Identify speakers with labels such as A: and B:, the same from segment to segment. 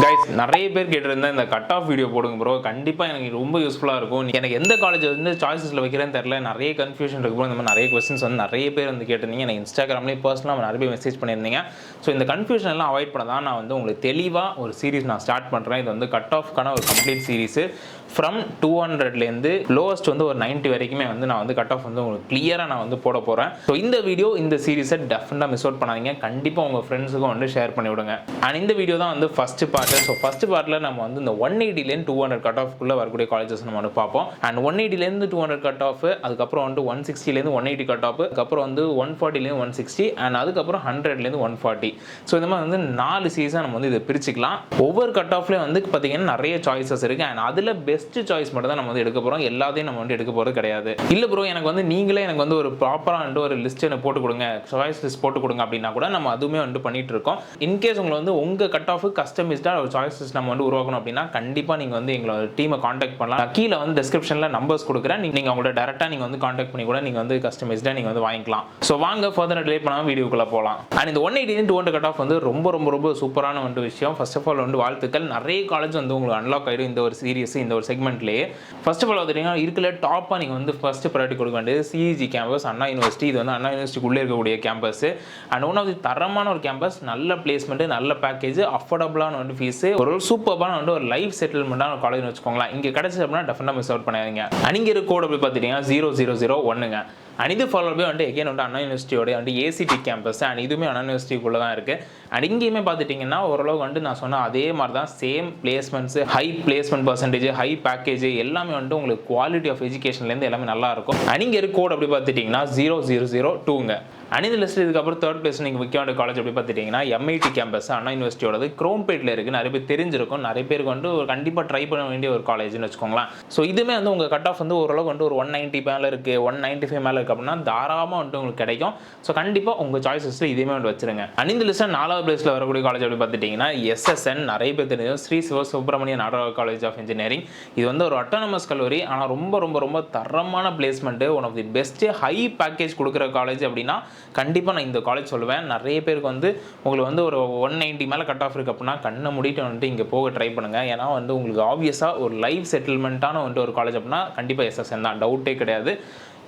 A: Guys நிறைய பேர் கேட்டிருந்தேன் இந்த கட் ஆஃப் வீடியோ போடுங்க ப்ரோ, கண்டிப்பாக எனக்கு ரொம்ப யூஸ்ஃபுல்லாக இருக்கும். எனக்கு எந்த காலேஜ் வந்து சாய்ஸஸில் வைக்கிறேன்னு தெரியல, நிறைய கன்ஃபியூஷன் இருக்கு ப்ரோ. இந்த மாதிரி நிறைய கொஸ்டின்ஸ் வந்து நிறைய பேர் வந்து கேட்டிருந்தீங்க. எனக்கு இன்ஸ்டாகிராம்லேயே பர்சனலாக நிறைய பேர் மெசேஜ் பண்ணியிருந்தீங்க. ஸோ இந்த கன்ஃபியூஷன் எல்லாம் அவாய்ட் பண்ண தான் நான் வந்து உங்களுக்கு தெளிவாக ஒரு சீரிஸ் நான் ஸ்டார்ட் பண்ணுறேன். இது வந்து கட் ஆஃப்க்கான ஒரு கம்ப்ளீட் சீரிஸு. ஃப்ரம் 200லேருந்து லோவஸ்ட் வந்து ஒரு 90 வரைக்குமே வந்து நான் வந்து கட் ஆஃப் வந்து உங்களுக்கு கிளியராக நான் வந்து போட போகிறேன். ஸோ இந்த வீடியோ இந்த சீரிஸை டெஃபினட்டாக மிஸ் அவுட் பண்ணாதீங்க. கண்டிப்பாக உங்கள் ஃப்ரெண்ட்ஸுக்கும் வந்து ஷேர் பண்ணி விடுங்க. அண்ட் இந்த வீடியோ தான் வந்து ஃபஸ்ட்டு பார்ட். ஸோ ஃபஸ்ட்டு பார்ட்டில் நம்ம வந்து இந்த 180லேருந்து 200 கட் ஆஃப்குள்ளே வரக்கூடிய காலேஜஸ் நம்ம வந்து பார்ப்போம். அண்ட் 180லேருந்து 200 கட் ஆஃப், அதுக்கப்புறம் வந்து 160லேருந்து 180 கட் ஆஃப், அதுக்கப்புறம் வந்து 140லேருந்து 160, அண்ட் அதுக்கப்புறம் 100லேருந்து 140. ஸோ இந்த மாதிரி வந்து 4 சீரிஸாக நம்ம வந்து இதை பிரிச்சுக்கலாம். ஒவ்வொரு கட் ஆஃப்லேயும் வந்து பார்த்தீங்கன்னா நிறைய சாய்ஸஸ் இருக்குது. அண்ட் அதில் பெஸ்ட் சாய்ஸ் மட்டும் தான் நம்ம வந்து எடுக்க போகிறோம். எல்லாத்தையும் நம்ம வந்து எடுக்க போகிறது கிடையாது. இல்லை ப்ரோ, எனக்கு வந்து நீங்களே எனக்கு வந்து ஒரு ப்ராப்பராக வந்து ஒரு லிஸ்ட் எனக்கு போட்டு கொடுங்க, சாய்ஸ் லிஸ்ட் போட்டு கொடுங்க அப்படின்னா கூட நம்ம அதுவுமே வந்து பண்ணிட்டு இருக்கோம். இன்கேஸ் உங்களை வந்து உங்கள் கட் ஆஃப் கஸ்டமைஸ்டாக ஒரு சாய்ஸ் லிஸ்ட் நம்ம வந்து உருவாக்கணும் அப்படின்னா கண்டிப்பாக நீங்கள் வந்து எங்களோட டீமை காண்டாக்ட் பண்ணலாம். நான் கீழே வந்து டிஸ்கிரிப்ஷனில் நம்பர்ஸ் கொடுக்குறேன். நீங்கள் உங்களோட டேரெக்டாக நீங்கள் வந்து காண்டாக்ட் பண்ணி கூட நீங்கள் வந்து கஸ்டமைஸ்டாக நீங்கள் வந்து வாங்கிக்கலாம். ஸோ வாங்க ஃபர்தர் டிலே பண்ணாமல் வீடியோக்குள்ளே போகலாம். அண்ட் இந்த 180-200 கட் ஆஃப் வந்து ரொம்ப ரொம்ப ரொம்ப சூப்பரான வந்து விஷயம். ஃபர்ஸ்ட் ஆஃப் ஆல் வந்து வாழ்த்துக்கள். நிறைய காலேஜ் வந்து உங்களுக்கு அன்லாக் ஆகிடும் இந்த ஒரு சீரியஸ், இந்த ஒரு செக்மெண்ட்லேயே. ஃபர்ஸ்ட் ஆஃப் ஆல் பார்த்தீங்கன்னா இருக்கிற டாப்பாக நீங்கள் வந்து ஃபர்ஸ்ட் ப்ரையாரிட்டி கொடுக்க வேண்டியது சிஇஜி கேம்பஸ், அண்ணா யூனிவர்சிட்டி. இது வந்து அண்ணா யூனிவர்சிட்டிக்குள்ளே இருக்கக்கூடிய campus. And one of the தரமான ஒரு கேம்பஸ், நல்ல பிளேஸ்மெண்ட், நல்ல பேக்கேஜ், அஃபோர்டபுளான வந்து ஃபீஸ், ஒரு சூப்பரான வந்து ஒரு லைஃப் செட்டில்மெண்ட்டான ஒரு காலேஜ்னு வச்சுக்கோங்களேன். இங்கே கிடைச்சது அப்படின்னா டெஃபினட்டாக மிஸ் அவுட் பண்ணாதீங்க. அங்கே இருக்க கோட் அப்படி பார்த்தீங்கன்னா 0001ங்க. அண்ட் இது ஃபாலோ பை வந்து எகைன் வந்து அண்ணா யூனிவர்சிட்டியோட வந்து ஏசிடி கேம்பஸ். அண்ட் இதுவுமே அண்ணா யூனிவர்சிட்டிக்குள்ளே தான் இருக்குது. அண்ட் இங்கேயுமே பார்த்துட்டிங்கன்னா ஓரளவு வந்து நான் சொன்ன அதே மாதிரி தான் same placements, high placement percentage, high package எல்லாமே வந்து உங்களுக்கு குவாலிட்டி ஆஃப் எஜுகேஷன்லேருந்து எல்லாமே நல்லா இருக்கும். அண்ட் இங்கே இருக்க கோட் அப்படி பார்த்துட்டிங்கன்னா 0002ங்க. அண்ட் இந்த லிஸ்ட் இதுக்கப்புறம் தேர்ட் பிளேஸ் நீங்கள் வைக்க வேண்டிய காலேஜ் அப்படி பார்த்துட்டிங்கன்னா எம்ஐடி கேம்பஸ், அண்ணா யூனிவர்சிட்டியோடது குரோம்பேட்டில் இருக்குது. நிறைய பேர் தெரிஞ்சிருக்கும், நிறைய பேருக்கு வந்து ஒரு கண்டிப்பாக ட்ரை பண்ண வேண்டிய ஒரு காலேஜ்னு வச்சுக்கோங்களேன். ஸோ இதுவுமே வந்து உங்கள் கட் ஆஃப் வந்து ஓரளவு வந்து ஒரு 190 மேலே இருக்குது, 195 மேலே இருக்குது அப்படின்னா தாராளமாக வந்துட்டு உங்களுக்கு கிடைக்கும். ஸோ கண்டிப்பாக உங்கள் சாய்ஸஸில் இதுவுமே வந்து வச்சுருங்க. அண்ட் இந்த லிஸ்ட்டில் 4வது பிளேஸில் வரக்கூடிய காலேஜ் அப்படி பார்த்துட்டிங்கன்னா எஸ்எஸ்என். நிறைய பேர் தெரிஞ்சது Sri Sivasubramaniya Nadar college of engineering. இது வந்து ஒரு அட்டானமஸ் கல்லூரி. ஆனால் ரொம்ப ரொம்ப ரொம்ப தரமான placement, one of the best high package கொடுக்குற காலேஜ் அப்படின்னா கண்டிப்பாக நான் இந்த காலேஜ் சொல்லுவேன். நிறைய பேருக்கு வந்து உங்களுக்கு வந்து ஒரு 190 மேலே கட் ஆஃப் இருக்குது அப்படின்னா கண்ணை மூடிட்டு வந்துட்டு இங்கே போக ட்ரை பண்ணுங்கள். ஏன்னா வந்து உங்களுக்கு ஆப்வியஸாக ஒரு லைஃப் செட்டில்மெண்ட்டான வந்துட்டு ஒரு காலேஜ் அப்படின்னா கண்டிப்பாக எஸ்எஸ்என் தான், டவுட்டே கிடையாது.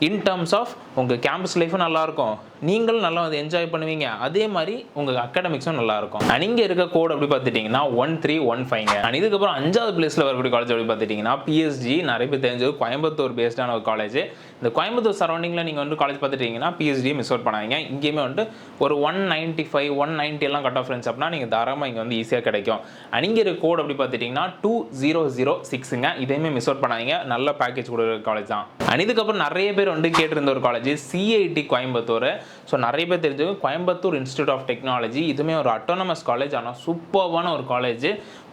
A: இன் டர்ம்ஸ் ஆஃப் உங்கள் கேம்பஸ் லைஃபும் நல்லாயிருக்கும், நீங்களும் நல்லா வந்து என்ஜாய் பண்ணுவீங்க, அதே மாதிரி உங்கள் அகாடமிக்ஸும் நல்லாயிருக்கும். அண்ட் இங்கே இருக்க கோட் அப்படி பார்த்துட்டிங்கன்னா 1315ங்க. அண்ட் இதுக்கப்புறம் 5வது பிளேஸில் வரக்கூடிய காலேஜ் அப்படி பார்த்துட்டிங்கன்னா பிஎஸ்ஜி. நிறைய பேர் தெரிஞ்சது கோயம்புத்தூர் பேஸ்டான ஒரு காலேஜ். இந்த கோயம்புத்தூர் சரௌண்டிங்கில் நீங்கள் வந்து காலேஜ் பார்த்துட்டிங்கன்னா பிஎஸ்ஜி மிஸ் அவுட் பண்ணாதீங்க. இங்கேயுமே வந்து ஒரு 195, 190 எல்லாம் கட் ஆஃப் ஃப்ரெண்ட்ஸ் அப்படின்னா நீங்கள் தாராளமாக இங்கே வந்து ஈஸியாக கிடைக்கும். அண்ட் இங்கே இருக்க கோட் அப்படி பார்த்துட்டிங்கன்னா 2006ங்க. இதையுமே மிஸ் அவுட் பண்ணாதீங்க, நல்ல பேக்கேஜ் கொடுக்குற காலேஜ் தான். அண்ட் இதுக்கப்புறம் நிறைய பேர் வந்து கேட்டிருந்த ஒரு காலேஜ் சிஐடி கோயம்புத்தூர். ஸோ நிறைய பேர் தெரிஞ்சது கோயம்புத்தூர் இன்ஸ்டியூட் ஆஃப் டெக்னாலஜி. இதுவுமே ஒரு அட்டானமஸ் காலேஜ், ஆனால் சூப்பர்வான ஒரு காலேஜ்.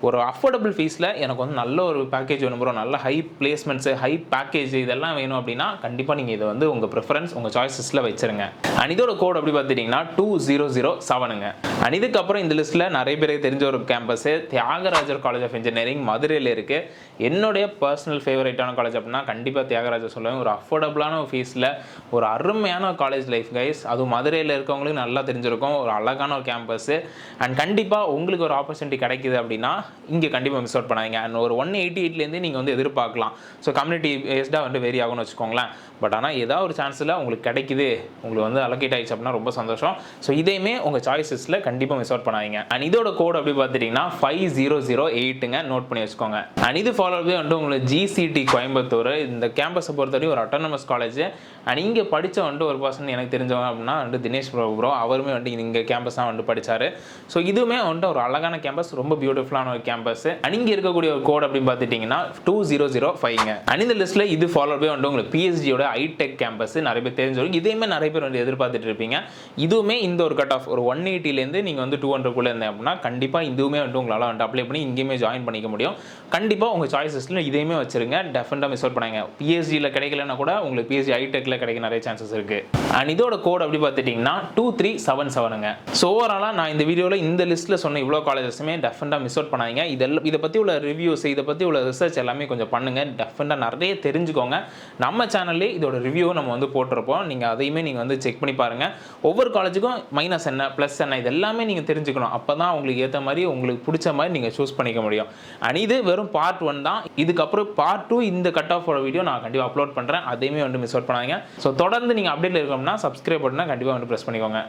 A: ஒரு அஃபோர்டபுள் ஃபீஸில் எனக்கு வந்து நல்ல ஒரு பேக்கேஜ் வேணும் ப்ரோ, நல்ல ஹை பிளேஸ்மெண்ட்ஸு, ஹை பேக்கேஜ் இதெல்லாம் வேணும் அப்படின்னா கண்டிப்பாக நீங்கள் இதை வந்து உங்கள் ப்ரிஃபரன்ஸ், உங்கள் சாய்ஸஸில் வச்சுருங்க. அண்ட் இதோட கோட் அப்படி பார்த்துட்டிங்கன்னா 2007ங்க. அண்ட் இதுக்கப்புறம் இந்த லிஸ்ட்டில் நிறைய பேருக்கு தெரிஞ்ச ஒரு campus Thiagarajar college of engineering மதுரையில் இருக்குது. என்னுடைய பர்சனல் ஃபேவரட்டான காலேஜ் அப்படின்னா கண்டிப்பாக தியாகராஜர் சொல்லுவேன். ஒரு அஃபோர்டபுளான ஒரு ஃபீஸில் ஒரு அருமையான காலேஜ் லைஃப் கைஸ். அதுவும் மதுரையில் இருக்கவங்களுக்கு நல்லா தெரிஞ்சிருக்கும், ஒரு அழகான ஒரு கேம்பஸ். அண்ட் கண்டிப்பாக உங்களுக்கு ஒரு ஆப்பர்ச்சுனிட்டி கிடைக்குது அப்படின்னா இங்கே கண்டிப்பாக மிஸ் அவுட் பண்ணாதீங்க. அண்ட் ஒரு 188லேருந்து நீங்கள் வந்து எதிர்பார்க்கலாம். ஸோ கம்யூனிட்டி பேஸ்டாக வந்து வேரி ஆகும்னு வச்சுக்கோங்களேன். பட் ஆனால் ஏதாவது ஒரு சான்ஸில் உங்களுக்கு கிடைக்குது, உங்களுக்கு வந்து அலோகேட் ஆகிடுச்சு அப்படின்னா ரொம்ப சந்தோஷம். ஸோ இதையுமே உங்கள் சாய்ஸஸில் கண்டிப்பாக மிஸ் அவுட் பண்ணாதீங்க. அண்ட் இதோட கோட் அப்படி பார்த்துட்டிங்கன்னா 5008ங்க. நோட் பண்ணி வச்சுக்கோங்க. அண்ட் இது ஃபாலோ பண்ணி வந்து உங்களுக்கு ஜிசிடி கோயம்புத்தூர். இந்த கேம்பஸை பொறுத்தவரைக்கும் ஒரு அட்டானமஸ் காலேஜ். அண்ட் இங்கே படித்த வந்துட்டு ஒரு பர்சன் எனக்கு தெரிஞ்சவங்க அப்படின்னா வந்து தினேஷ் ப்ரோ. அவருமே வந்துட்டு இங்கே கேம்பஸ் தான் வந்துட்டு படித்தார். ஸோ இதுவுமே வந்துட்டு ஒரு அழகான கேம்பஸ், ரொம்ப பியூட்டிஃபுல்லான ஒரு கேம்பஸ். அண்ட் இங்கே இருக்கக்கூடிய ஒரு கோட் அப்படின்னு பார்த்துட்டிங்கன்னா 2005ங்க. அண்ட் இந்த லிஸ்ட்டில் இது ஃபாலோ பை வந்து உங்களுக்கு பிஎஸ்ஜியோட ஐடெக் கேம்பஸ். நிறைய பேர் தெரிஞ்சவங்க, இதையுமே நிறைய பேர் வந்து எதிர்பார்த்துட்டு இருப்பீங்க. இதுவுமே இந்த ஒரு கட் ஆஃப் ஒரு 180லேருந்து நீங்கள் வந்து 200க்குள்ளே இருந்தேன் அப்படின்னா கண்டிப்பாக இதுவுமே வந்து உங்களால் வந்து அப்ளை பண்ணி இங்கேயுமே ஜாயின் பண்ணிக்க முடியும். கண்டிப்பாக உங்கள் சாய்ஸஸில் இதையுமே வச்சுருங்க, டெஃபினட்டாக மிஸ் அவுட் பண்ணாங்க. பிஎஸ்ஜியில் கிடைக்கலன்னா கூட உங்களுக்கு பிஎஸ்ஜி ஐடெக்கில் கிடைக்க நிறைய சான்சஸ் இருக்குது. அண்ட் இதோட கோட் அப்படி பார்த்துட்டிங்கன்னா 2377ங்க. ஸோ ஓவராலாக நான் இந்த வீடியோவில் இந்த லிஸ்ட்டில் சொன்ன இவ்வளோ காலேஜஸுமே டெஃபினட்டாக மிஸ் அவுட் பண்ணாதீங்க. இதை பற்றி உள்ள ரிவ்யூஸ், இதை பற்றி உள்ள ரிசர்ச் எல்லாமே கொஞ்சம் பண்ணுங்கள். டெஃபினட்டாக நிறைய தெரிஞ்சுக்கோங்க. நம்ம சேனல்லே இதோட ரிவ்யூ நம்ம வந்து போட்டிருப்போம். நீங்கள் அதையுமே நீங்கள் வந்து செக் பண்ணி பாருங்கள். ஒவ்வொரு காலேஜுக்கும் மைனஸ் என்ன ப்ளஸ் என்ன இது எல்லாமே நீங்கள் தெரிஞ்சுக்கணும். அப்போ தான் உங்களுக்கு ஏற்ற மாதிரி உங்களுக்கு பிடிச்ச மாதிரி நீங்கள் சூஸ் பண்ணிக்க முடியும். அண்ட் இது வெறும் பார்ட் 1 தான். இதுக்கப்புறம் பார்ட் 2 இந்த கட் ஆஃப் வீடியோ நான் கண்டிப்பாக அப்லோட் பண்ணுறேன். அதையுமே வந்து மிஸ் அவுட் பண்ணாதீங்க. ஸோ தொடர்ந்து நீங்கள் அப்டேட்டில் இருக்கணும்னா சப்ஸ்கிரைப் பட்டனை கண்டிப்பாக வந்து ப்ரெஸ் பண்ணிக்கோங்க.